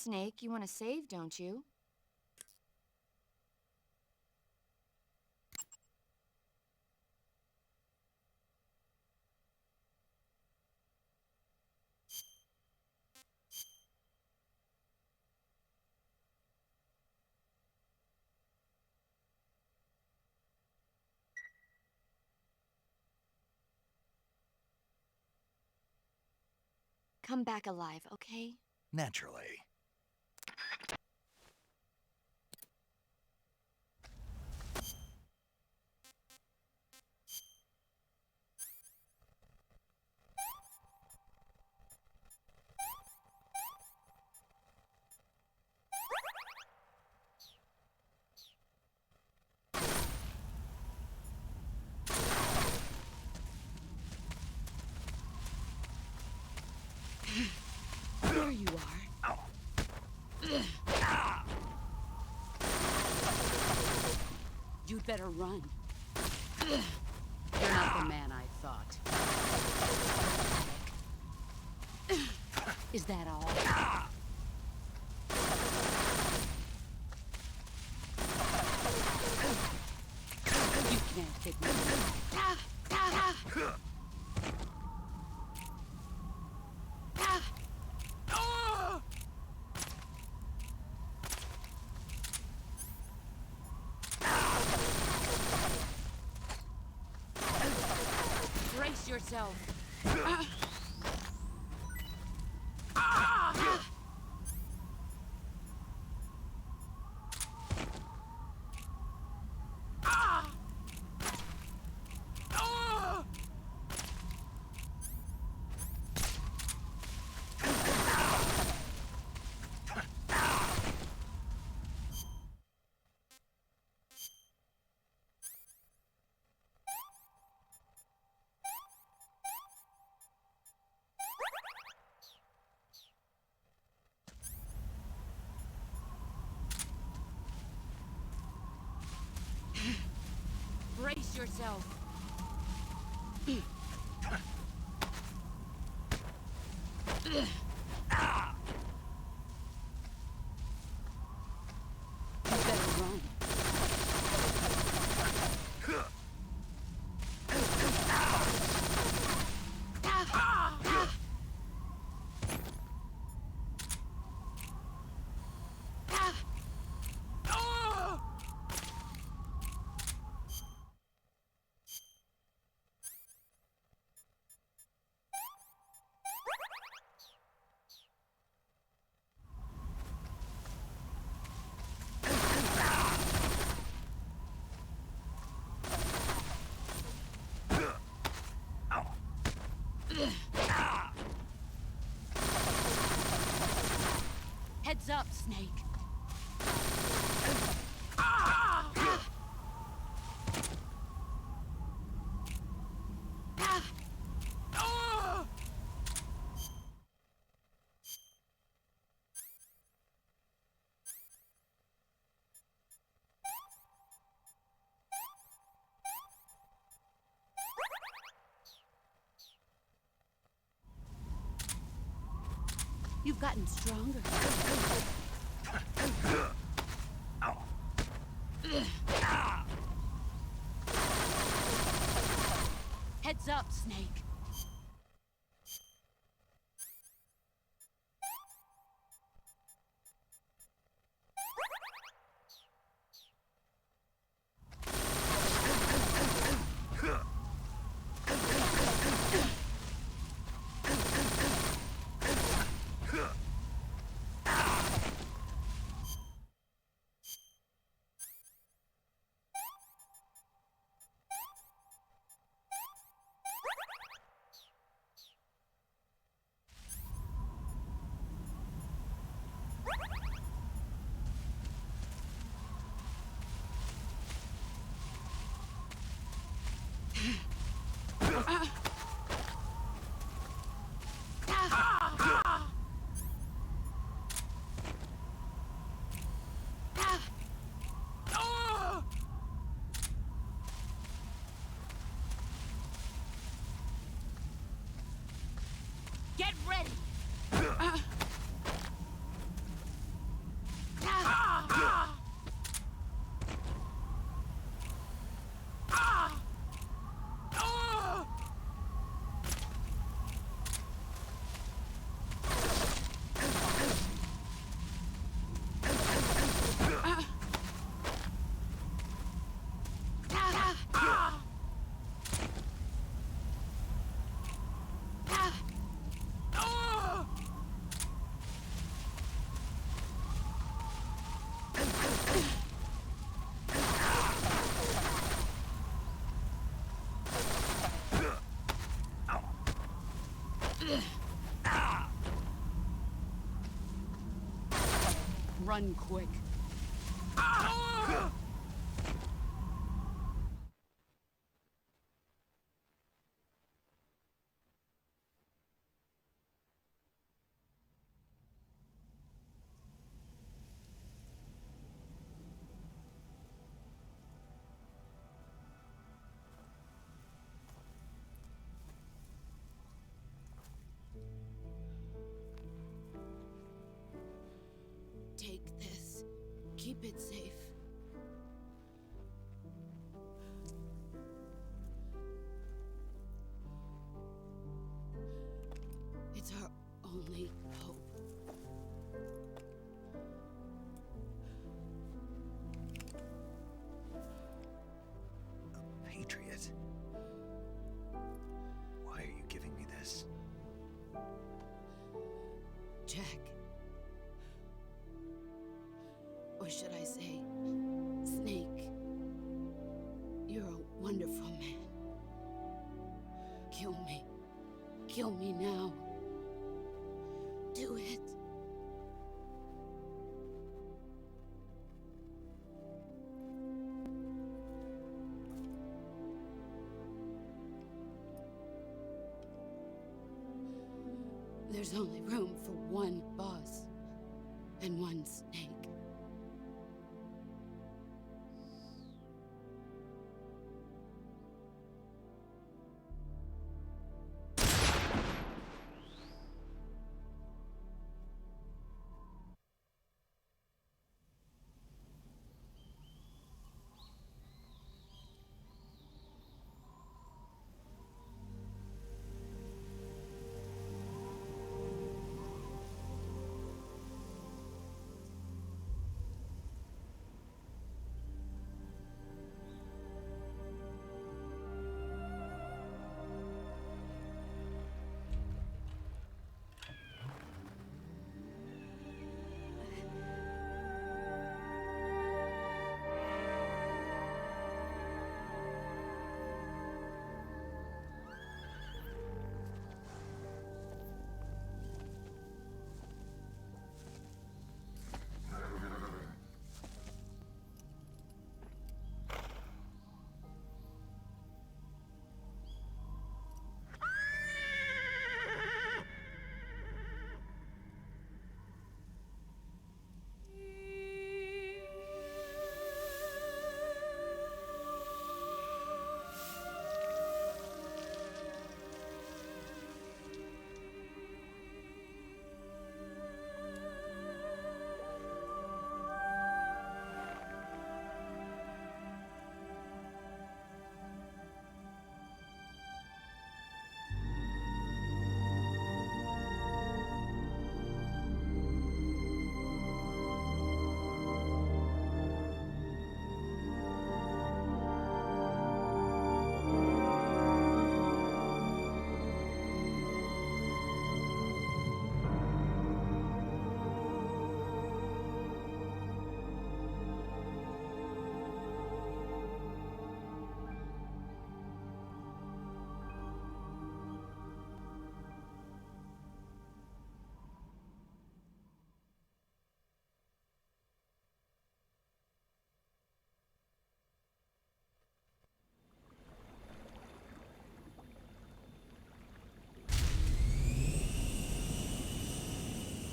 Snake, you want to save, don't you? Come back alive, okay? Naturally. There you are. You'd better run. You're not the man I thought. Is that all? You can't hit me. Brace yourself. Brace yourself. You better run. Heads up, Snake. You've gotten stronger. Heads up, Snake. Run quick. Take this. Keep it safe. It's our only hope. A patriot? Why are you giving me this? Jack. Or should I say, Snake? You're a wonderful man. Kill me. Kill me now. Do it. There's only room for one boss and one snake.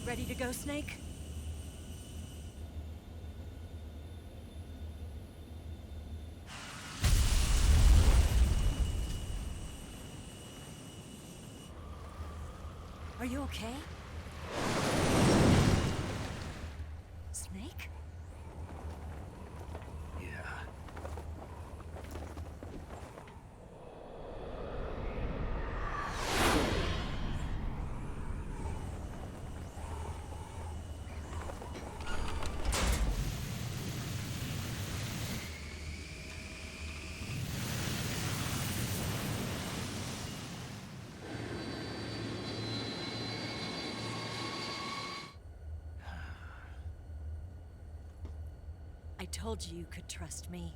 Ready to go, Snake? Are you okay? Snake? Yeah. I told you you could trust me.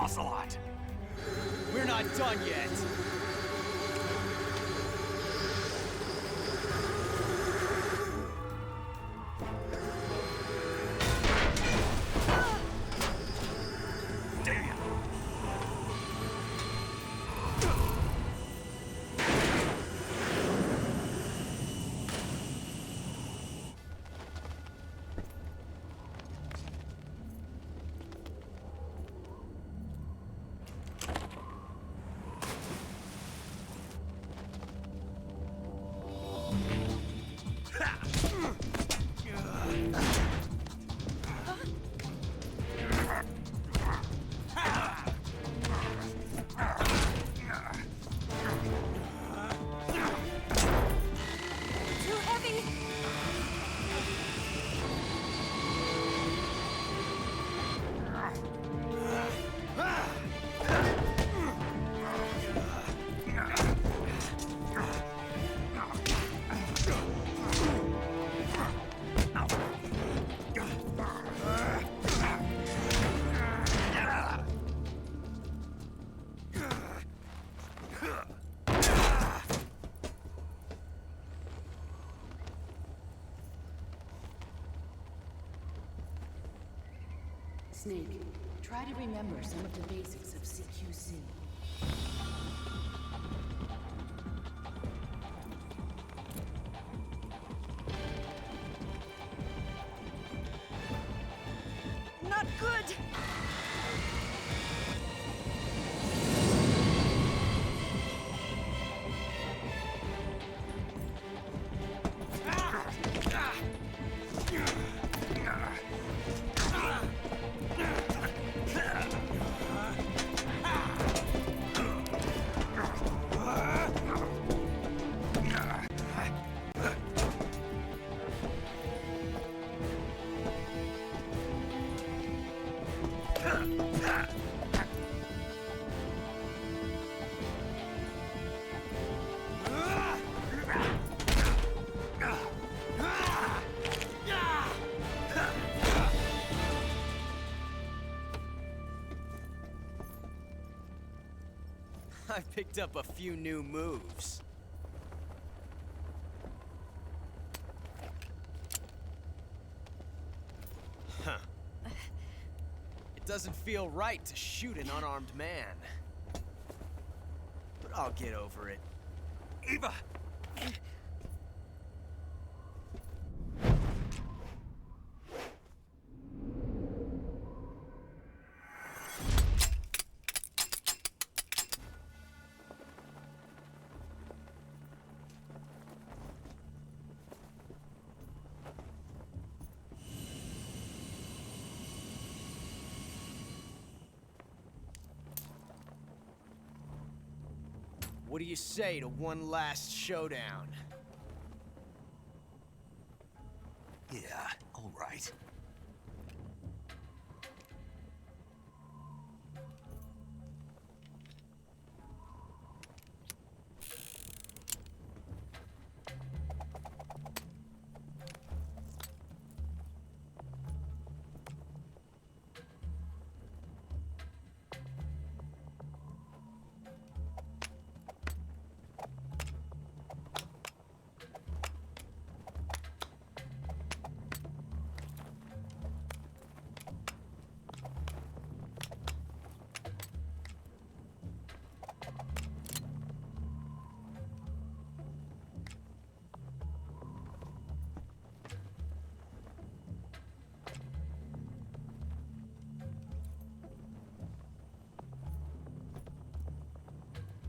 Ocelot! We're not done yet! Damn! Too heavy! Snake, try to remember some of the basics of CQC. Not good! I picked up a few new moves. Huh. It doesn't feel right to shoot an unarmed man. But I'll get over it. Eva! What do you say to one last showdown? Yeah, all right.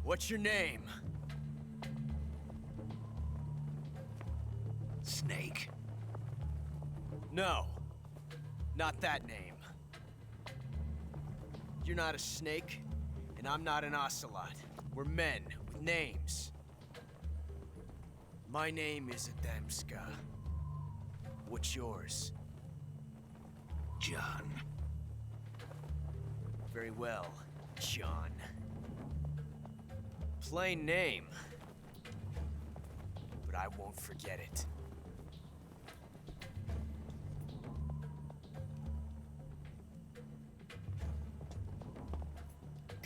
What's your name? Snake. No. Not that name. You're not a snake, and I'm not an ocelot. We're men with names. My name is Adamska. What's yours? John. Very well, John. Plain name. But I won't forget it.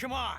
Come on!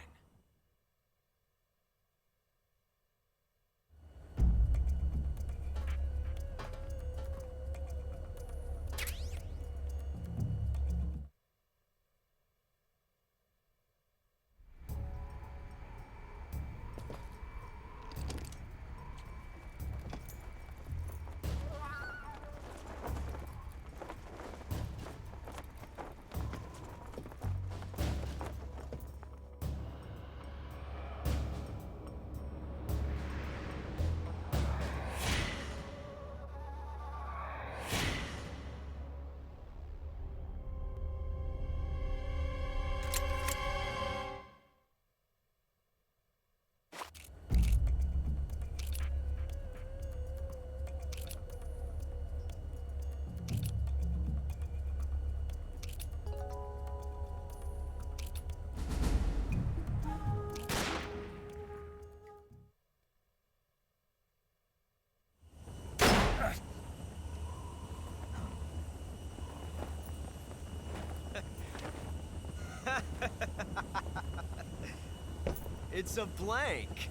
It's a blank.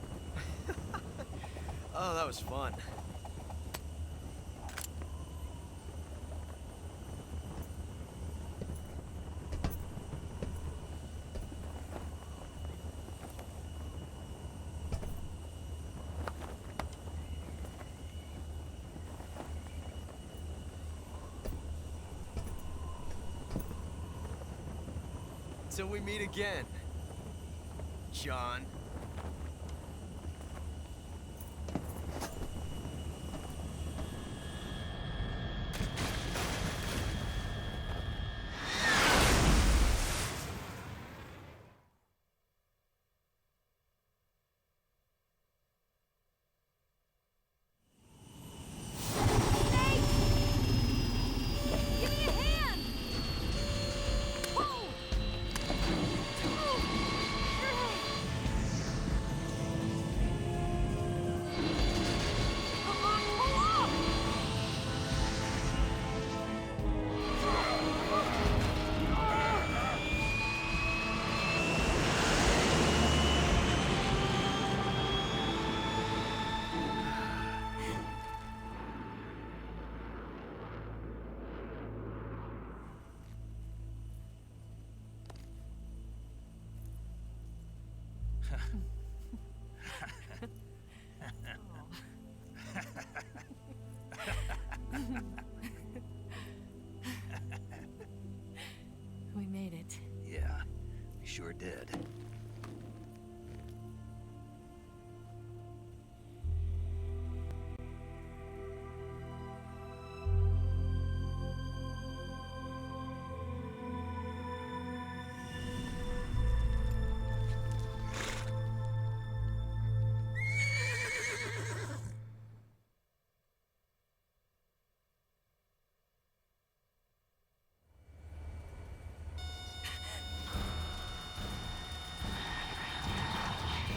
Oh, that was fun. Till we meet again, John. Give me a hand! Whoa! Come on, pull up! We made it. Yeah, we sure did.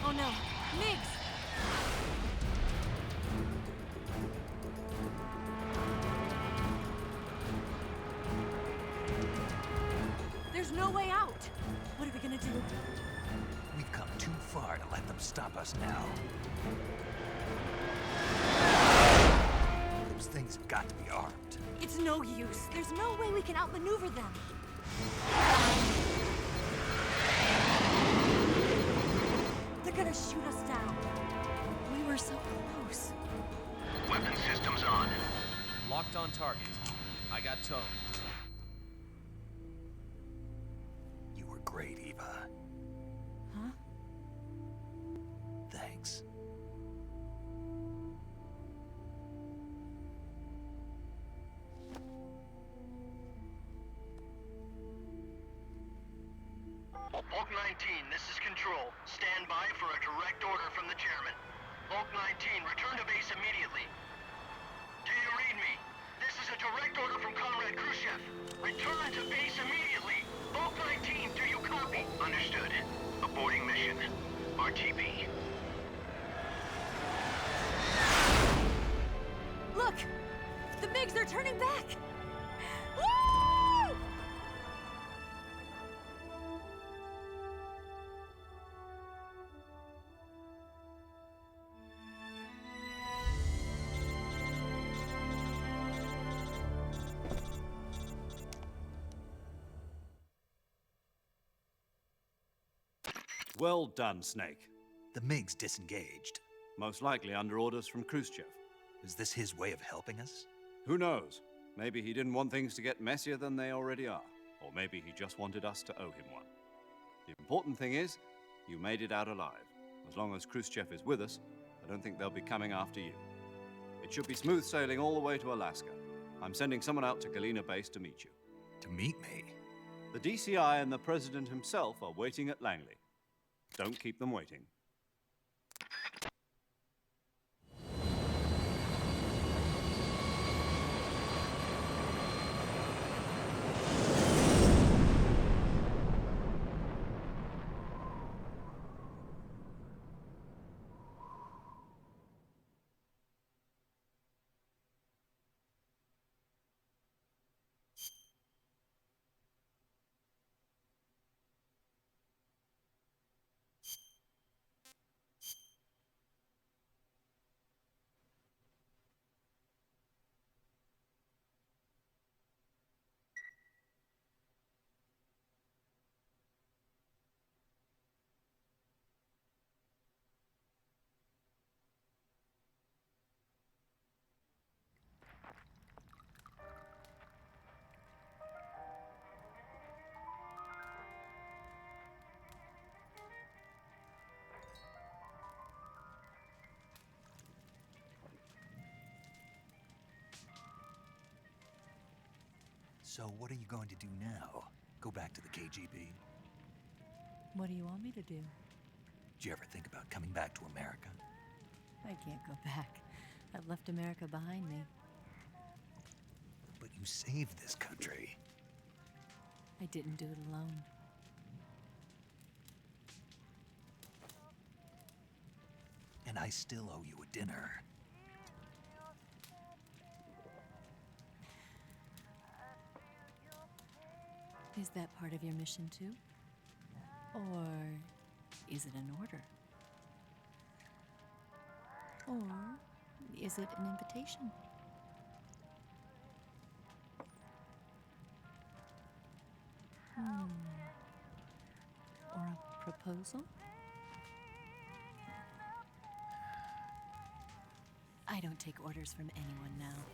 Oh no, Migs! There's no way out. What are we gonna do? We've come too far to let them stop us now. Those things have got to be armed. It's no use. There's no way we can outmaneuver them. They're gonna shoot us down. We were so close. Weapon systems on. Locked on target. I got towed. You were great, Eva. Huh? Thanks. Bulk 19, this is Control. Stand by for a direct order from the chairman. Bulk 19, return to base immediately. Do you read me? This is a direct order from Comrade Khrushchev. Return to base immediately. Bulk 19, do you copy? Understood. Aborting mission. RTB. Look! The MiGs are turning back! Woo! Well done, Snake. The MiG's disengaged. Most likely under orders from Khrushchev. Is this his way of helping us? Who knows? Maybe he didn't want things to get messier than they already are. Or maybe he just wanted us to owe him one. The important thing is, you made it out alive. As long as Khrushchev is with us, I don't think they'll be coming after you. It should be smooth sailing all the way to Alaska. I'm sending someone out to Galena Base to meet you. To meet me? The DCI and the President himself are waiting at Langley. Don't keep them waiting. So what are you going to do now? Go back to the KGB? What do you want me to do? Did you ever think about coming back to America? I can't go back. I've left America behind me. But you saved this country. I didn't do it alone. And I still owe you a dinner. Is that part of your mission too? Or is it an order? Or is it an invitation? Or a proposal? I don't take orders from anyone now.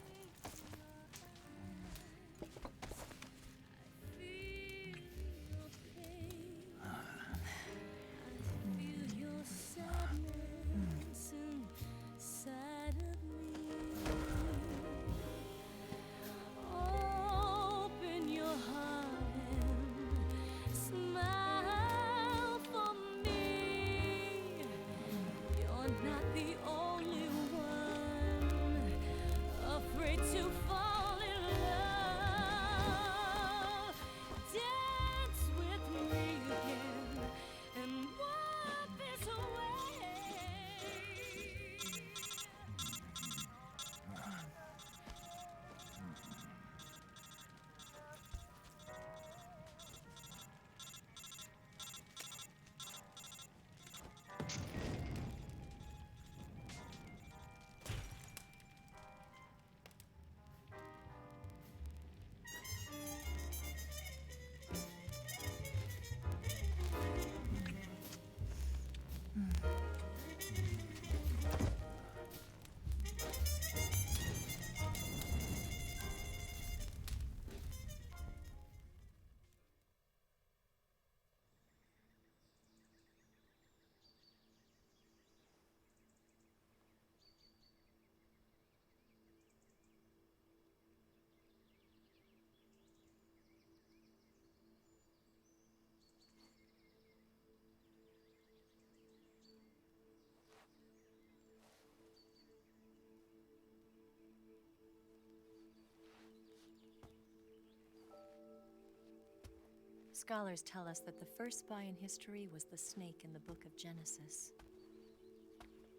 Scholars tell us that the first spy in history was the snake in the book of Genesis.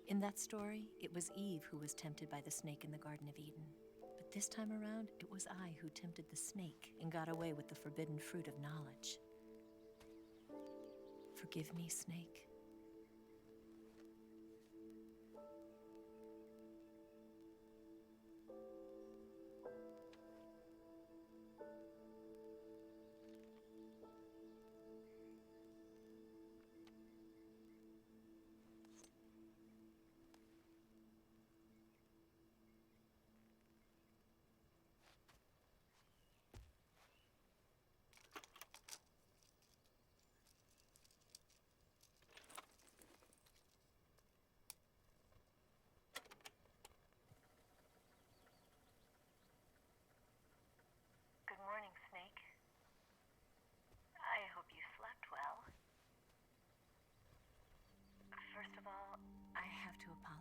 In that story, it was Eve who was tempted by the snake in the Garden of Eden. But this time around, it was I who tempted the snake and got away with the forbidden fruit of knowledge. Forgive me, Snake.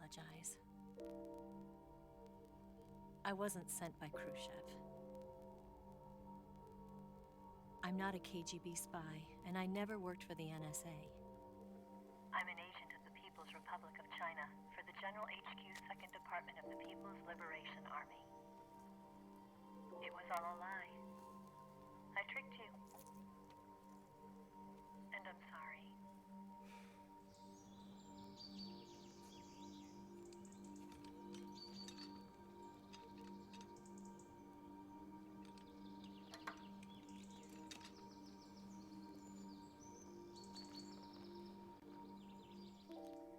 apologize. I wasn't sent by Khrushchev. I'm not a KGB spy, and I never worked for the NSA. I'm an agent of the People's Republic of China for the General HQ 2nd Department of the People's Liberation Army. It was all a lie. I tricked you. And I'm sorry.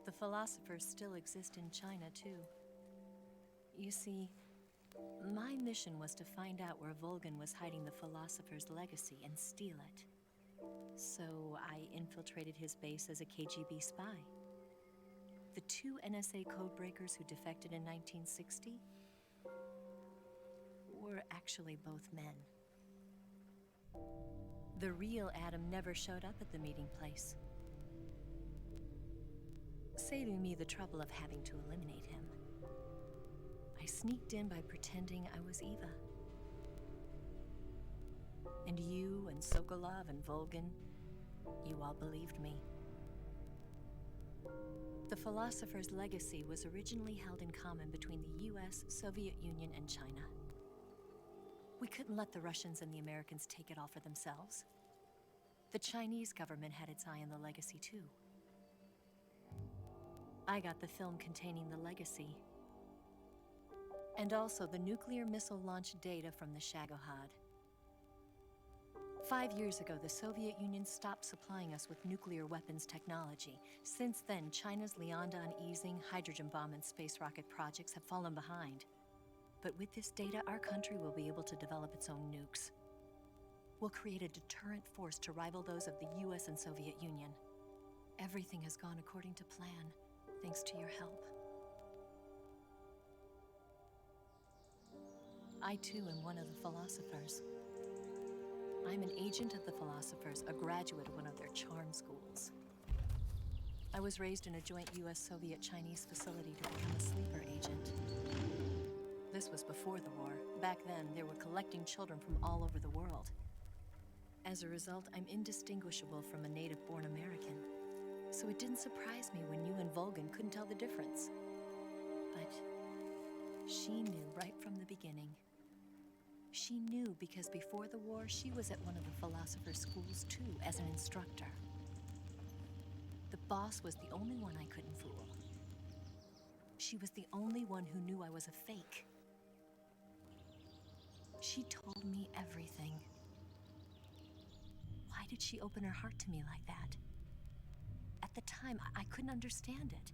The philosophers still exist in China, too. You see, my mission was to find out where Volgin was hiding the philosopher's legacy and steal it. So I infiltrated his base as a KGB spy. The 2 NSA codebreakers who defected in 1960 were actually both men. The real Adam never showed up at the meeting place, saving me the trouble of having to eliminate him. I sneaked in by pretending I was Eva. And you and Sokolov and Volgin, you all believed me. The philosopher's legacy was originally held in common between the US, Soviet Union, and China. We couldn't let the Russians and the Americans take it all for themselves. The Chinese government had its eye on the legacy, too. I got the film containing the legacy, and also the nuclear missile launch data from the Shagohod. 5 years ago, the Soviet Union stopped supplying us with nuclear weapons technology. Since then, China's Liaodong easing, hydrogen bomb, and space rocket projects have fallen behind. But with this data, our country will be able to develop its own nukes. We'll create a deterrent force to rival those of the US and Soviet Union. Everything has gone according to plan, thanks to your help. I too am one of the philosophers. I'm an agent of the philosophers, a graduate of one of their charm schools. I was raised in a joint US-Soviet-Chinese facility to become a sleeper agent. This was before the war. Back then, they were collecting children from all over the world. As a result, I'm indistinguishable from a native-born American. So it didn't surprise me when you and Volgin couldn't tell the difference. But she knew right from the beginning. She knew because before the war, she was at one of the philosopher's schools too, as an instructor. The boss was the only one I couldn't fool. She was the only one who knew I was a fake. She told me everything. Why did she open her heart to me like that? At the time, I couldn't understand it.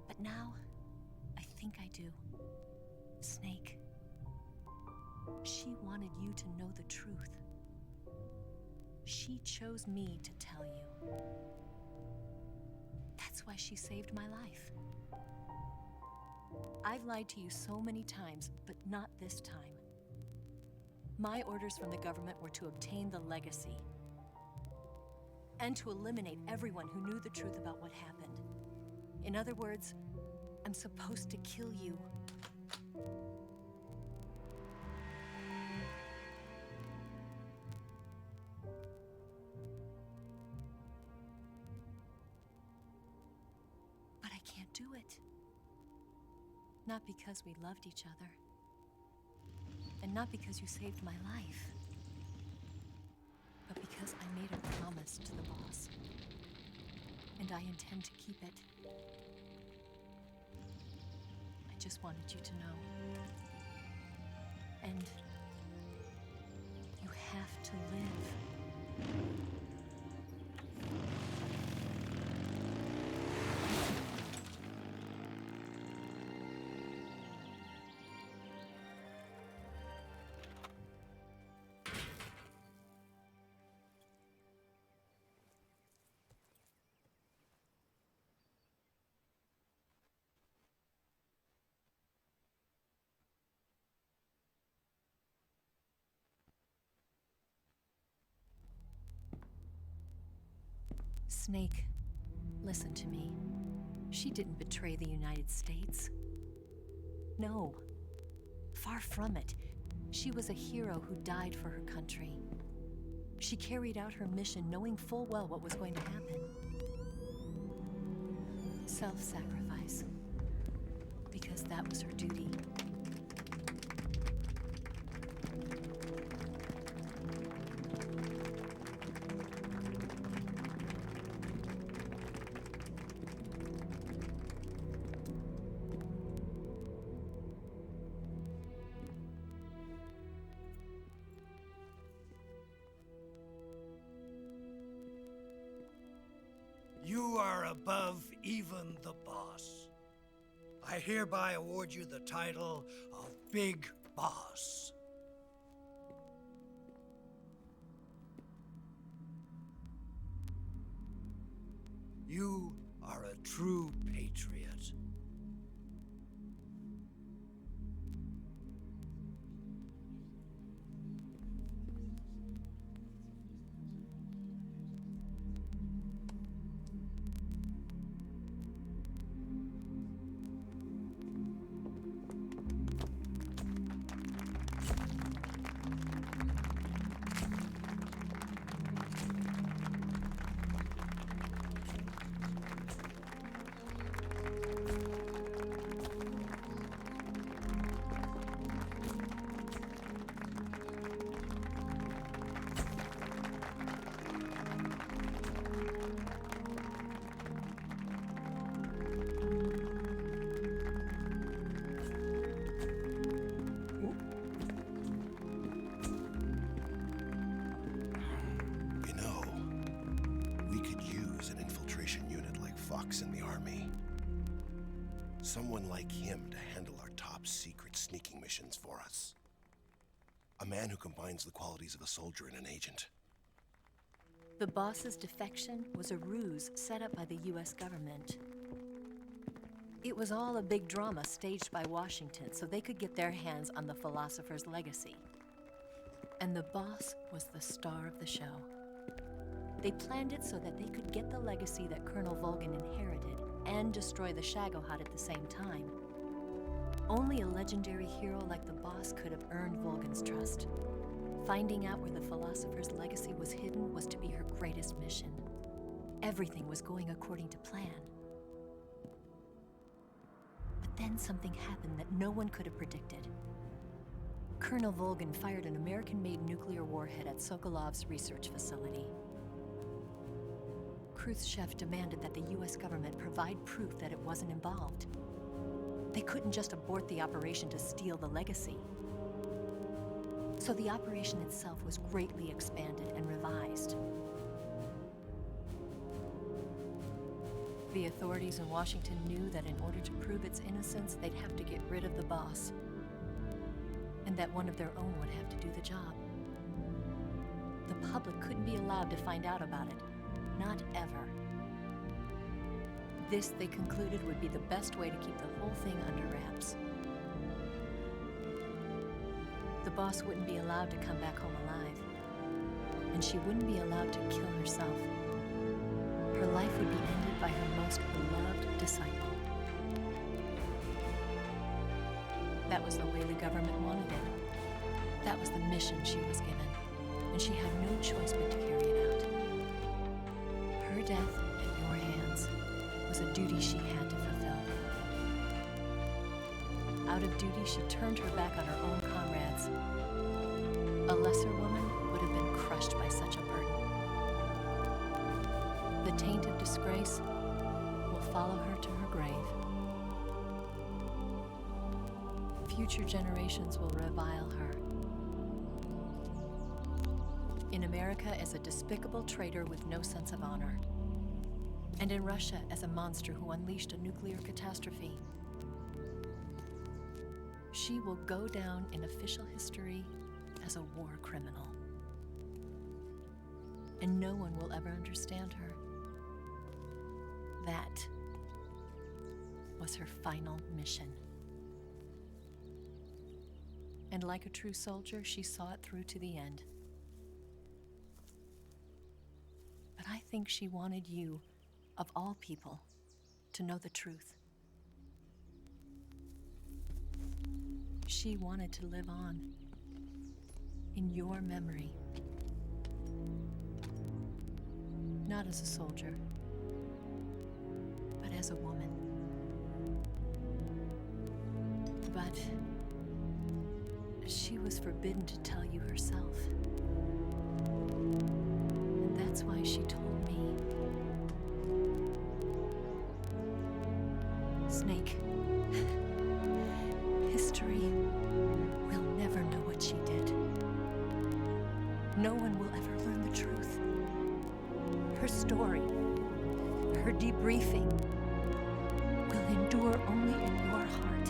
But now, I think I do. Snake. She wanted you to know the truth. She chose me to tell you. That's why she saved my life. I've lied to you so many times, but not this time. My orders from the government were to obtain the legacy and to eliminate everyone who knew the truth about what happened. In other words, I'm supposed to kill you. But I can't do it. Not because we loved each other. And not because you saved my life. But because I made a promise to the boss. And I intend to keep it. I just wanted you to know. And you have to live. Snake, listen to me. She didn't betray the United States. No, far from it. She was a hero who died for her country. She carried out her mission knowing full well what was going to happen. Self-sacrifice. Because that was her duty. You are above even the boss. I hereby award you the title of Big Boss. You are a true patriot. In the army. Someone like him to handle our top secret sneaking missions for us. A man who combines the qualities of a soldier and an agent. The boss's defection was a ruse set up by the US government. It was all a big drama staged by Washington so they could get their hands on the philosopher's legacy. And the boss was the star of the show. They planned it so that they could get the legacy that Colonel Volgin inherited and destroy the Shagohod at the same time. Only a legendary hero like the boss could have earned Volgin's trust. Finding out where the philosopher's legacy was hidden was to be her greatest mission. Everything was going according to plan. But then something happened that no one could have predicted. Colonel Volgin fired an American-made nuclear warhead at Sokolov's research facility. Khrushchev demanded that the US government provide proof that it wasn't involved. They couldn't just abort the operation to steal the legacy. So the operation itself was greatly expanded and revised. The authorities in Washington knew that in order to prove its innocence, they'd have to get rid of the boss, and that one of their own would have to do the job. The public couldn't be allowed to find out about it. Not ever. This, they concluded, would be the best way to keep the whole thing under wraps. The boss wouldn't be allowed to come back home alive, and she wouldn't be allowed to kill herself. Her life would be ended by her most beloved disciple. That was the way the government wanted it. That was the mission she was given, and she had no choice but to carry it out. Her death at your hands was a duty she had to fulfill. Out of duty, she turned her back on her own comrades. A lesser woman would have been crushed by such a burden. The taint of disgrace will follow her to her grave. Future generations will revile her. In America as a despicable traitor with no sense of honor. And in Russia as a monster who unleashed a nuclear catastrophe. She will go down in official history as a war criminal. And no one will ever understand her. That was her final mission. And like a true soldier, she saw it through to the end. But I think she wanted you, of all people, to know the truth. She wanted to live on in your memory. Not as a soldier, but as a woman. But she was forbidden to tell you herself. And that's why she told me. Snake, history will never know what she did. No one will ever learn the truth. Her story, her debriefing, will endure only in your heart.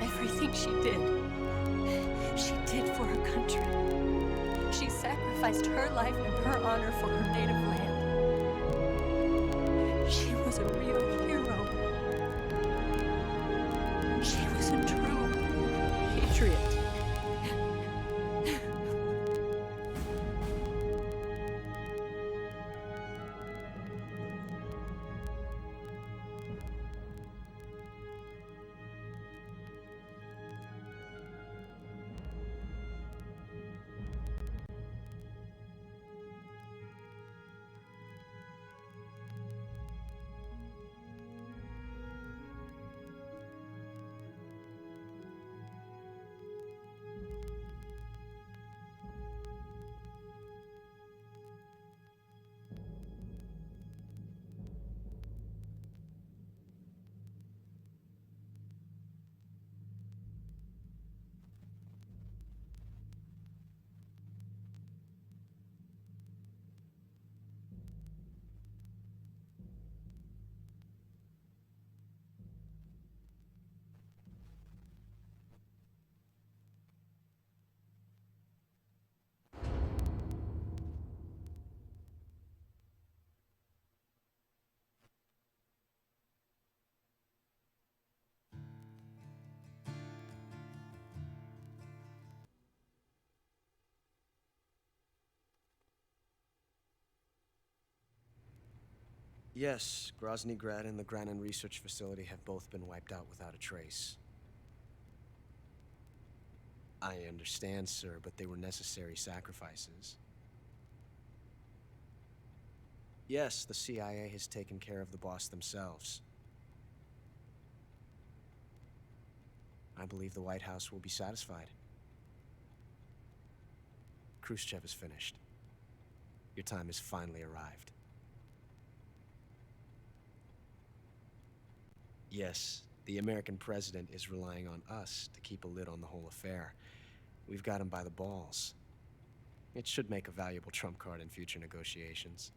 Everything she did for her country. She sacrificed her life and her honor for her native land. She was a real hero. She was a true patriot. Yes, Grozny Grad and the Granin Research Facility have both been wiped out without a trace. I understand, sir, but they were necessary sacrifices. Yes, the CIA has taken care of the boss themselves. I believe the White House will be satisfied. Khrushchev is finished. Your time has finally arrived. Yes, the American president is relying on us to keep a lid on the whole affair. We've got him by the balls. It should make a valuable trump card in future negotiations.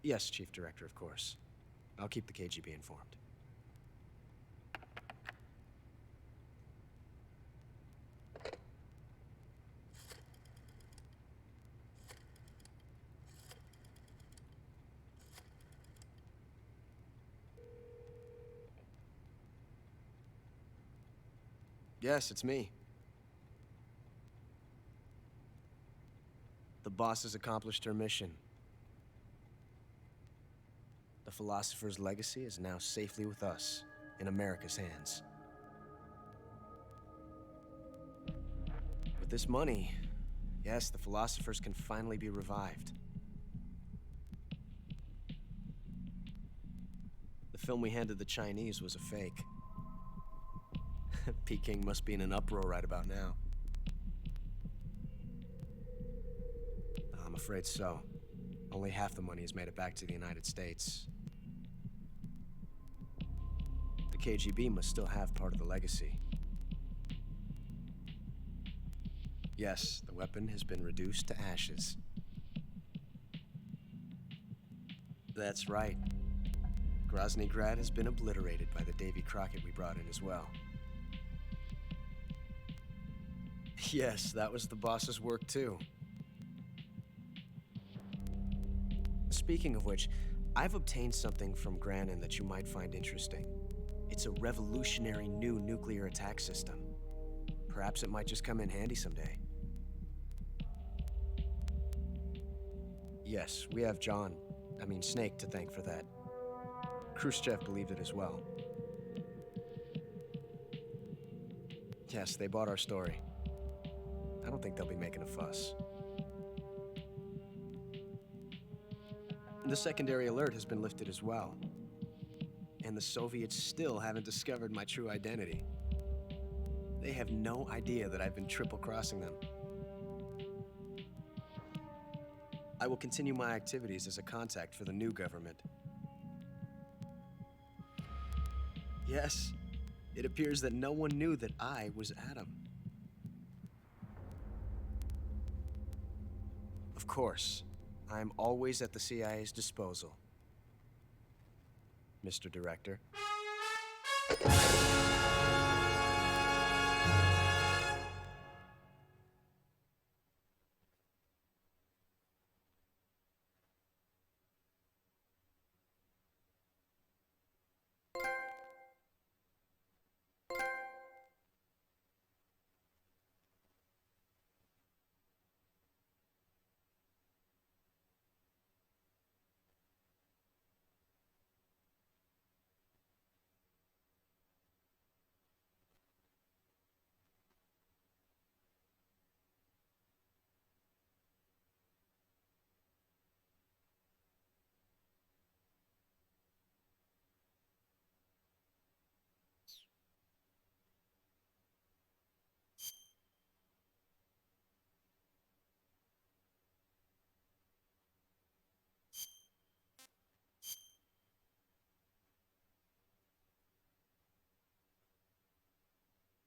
Yes, Chief Director, of course. I'll keep the KGB informed. Yes, it's me. The boss has accomplished her mission. The philosopher's legacy is now safely with us, in America's hands. With this money, yes, the philosophers can finally be revived. The film we handed the Chinese was a fake. Peking must be in an uproar right about now. I'm afraid so. Only half the money has made it back to the United States. The KGB must still have part of the legacy. Yes, the weapon has been reduced to ashes. That's right. Grozny Grad has been obliterated by the Davy Crockett we brought in as well. Yes, that was the boss's work too. Speaking of which, I've obtained something from Granin that you might find interesting. It's a revolutionary new nuclear attack system. Perhaps it might just come in handy someday. Yes, we have Snake to thank for that. Khrushchev believed it as well. Yes, they bought our story. I don't think they'll be making a fuss. The secondary alert has been lifted as well. And the Soviets still haven't discovered my true identity. They have no idea that I've been triple-crossing them. I will continue my activities as a contact for the new government. Yes, it appears that no one knew that I was Adam. Of course, I am always at the CIA's disposal, Mr. Director.